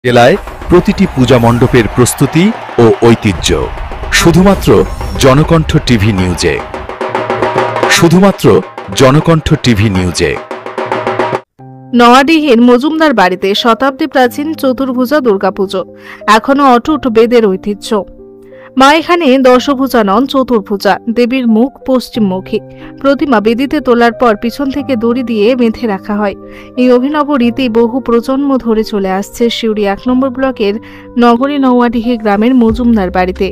জেলায় প্রতিটি পূজা মণ্ডপের প্রস্তুতি ও ঐতিহ্য শুধুমাত্র জনকণ্ঠ টিভি নিউজে। শুধুমাত্র জনকণ্ঠ টিভি নিউজে। নওয়াডিহির মজুমদার বাড়িতে শতাব্দী প্রাচীন চতুর্ভুজা দুর্গাপুজো এখনো অটুট বেদের ঐতিহ্য। মা এখানে দশভুজা নন, চতুর্ভুজা। দেবীর মুখ পশ্চিমমুখী। প্রতিমা বেদিতে তোলার পর পিছন থেকে দড়ি দিয়ে বেঁধে রাখা হয়। এই অভিনব রীতি বহু প্রজন্ম ধরে চলে আসছে সিউড়ি ১ নম্বর ব্লকের নগরী নওয়াডিহি গ্রামের মজুমদার বাড়িতে।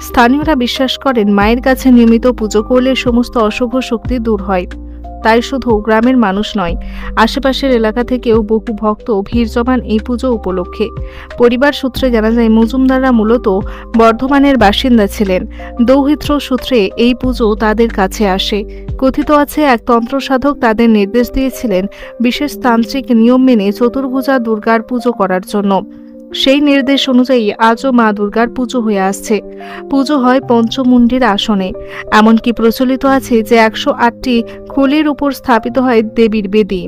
স্থানীয়রা বিশ্বাস করেন মায়ের কাছে নিয়মিত পুজো করলে সমস্ত অশুভ শক্তি দূর হয়। তাই শুধু গ্রামের মানুষ নয়, আশেপাশের এলাকা থেকেও বহু ভক্ত ভিড় জমান এই পুজো উপলক্ষে। পরিবার সূত্রে জানা যায় মজুমদাররা মূলত বর্ধমানের বাসিন্দা ছিলেন। দৌহিত্র সূত্রে এই পুজো তাদের কাছে আসে। কথিত আছে এক তন্ত্র সাধক তাদের নির্দেশ দিয়েছিলেন বিশেষ তান্ত্রিক নিয়ম মেনে চতুর্ভুজা দুর্গার পুজো করার জন্য। সেই নির্দেশ অনুযায়ী আজও মা দুর্গার পুজো হয়ে আসছে। পুজো হয় পঞ্চমুণ্ডির আসনে। এমনকি প্রচলিত আছে যে ১০৮টি খুলির উপর স্থাপিত হয় দেবীর বেদি।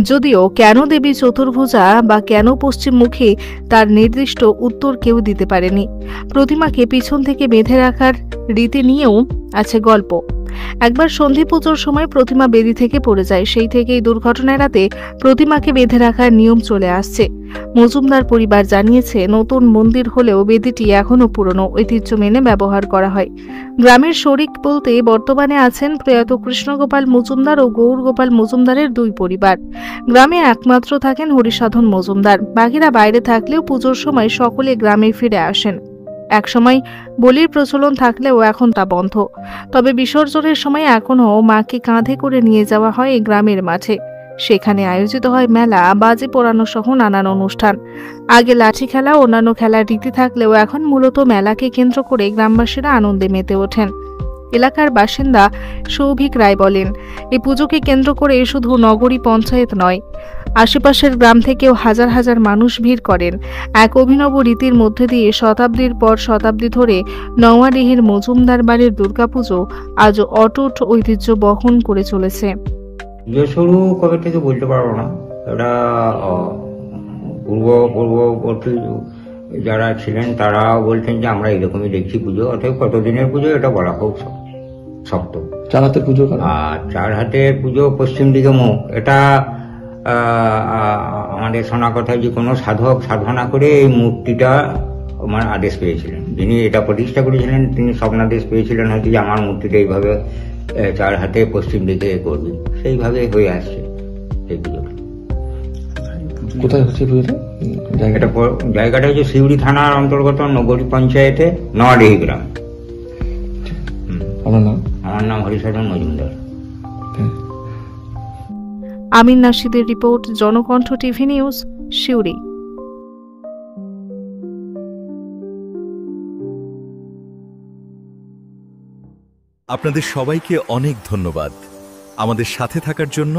যদিও কেন দেবী চতুর্ভুজা বা কেন পশ্চিমমুখী তার নির্দিষ্ট উত্তর কেউ দিতে পারেনি। প্রতিমাকে পিছন থেকে বেঁধে রাখার রীতি নিয়েও আছে গল্প। একবার সন্ধি পুজোর সময় প্রতিমা বেদি থেকে পড়ে যায়। সেই থেকেই দুর্ঘটনা এড়াতে প্রতিমাকে বেঁধে রাখার নিয়ম চলে আসছে। মজুমদার পরিবার জানিয়েছে নতুন মন্দির হলেও বেদিটি এখনো পুরনো ঐতিহ্য মেনে ব্যবহার করা হয়। গ্রামের শরিক বলতে বর্তমানে আছেন প্রয়াত কৃষ্ণগোপাল মজুমদার ও গৌরগোপাল মজুমদারের ২ পরিবার। গ্রামে একমাত্র থাকেন হরিসাধন মজুমদার। বাকিরা বাইরে থাকলেও পুজোর সময় সকলে গ্রামে ফিরে আসেন। একসময় বলির প্রচলন থাকলেও এখন তা বন্ধ। তবে বিসর্জনের সময় এখনও মাকে কাঁধে করে নিয়ে যাওয়া হয় এই গ্রামের মাঠে। সেখানে আয়োজিত হয় মেলা, বাজি পোড়ানো সহ নানান অনুষ্ঠান। আগে লাঠি খেলা, অন্যান্য খেলার রীতি থাকলেও এখন মূলত মেলাকে কেন্দ্র করে গ্রামবাসীরা আনন্দে মেতে ওঠেন। এলাকার বাসিন্দা সৌভিক রায় বলেন, এই পুজোকে কেন্দ্র করে শুধু নগরী পঞ্চায়েত নয়, আশেপাশের গ্রাম থেকেও হাজার হাজার মানুষ ভিড় করেন। এক অভিনব রীতির মধ্যে দিয়ে শতাব্দীর পর শতাব্দী ধরে নওয়াডিহির মজুমদার বাড়ির দুর্গাপুজো আজও অটুট ঐতিহ্য বহন করে চলেছে। শুরু কবে থেকে বলতে পারবো না। এটা পূর্ববর্তী যারা ছিলেন তারাও বলছেন যে আমরা এরকমই দেখছি পুজো। অর্থাৎ কতদিনের পুজো এটা বলা খুব শক্ত। চার হাতের পুজো, আর ৪ হাতের পুজো, পশ্চিম দিকে মুখ। এটা আমাদের শোনা কথা যে কোনো সাধক সাধনা করে এই মূর্তিটা আমার আদেশ পেয়েছিলেন। যিনি এটা প্রতিষ্ঠা করেছিলেন তিনি স্বপ্নাদেশ পেয়েছিলেন হয়তো যে আমার মূর্তিটা এইভাবে ৪ হাতে পশ্চিম দিকে করবে। সেইভাবে হয়ে আসছে এই পুজোটা। কোথায় হচ্ছে পুজোটা? জায়গাটা হচ্ছে সিউড়ি থানার অন্তর্গত নগরী পঞ্চায়েতে নওয়াডিহি গ্রাম। আমার নাম হরিসাধন মজুমদার। আমিন নাশিদের report, Janakantha TV news, Suri. আপনাদের সবাইকে অনেক ধন্যবাদ আমাদের সাথে থাকার জন্য,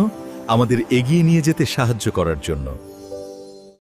আমাদের এগিয়ে নিয়ে যেতে সাহায্য করার জন্য।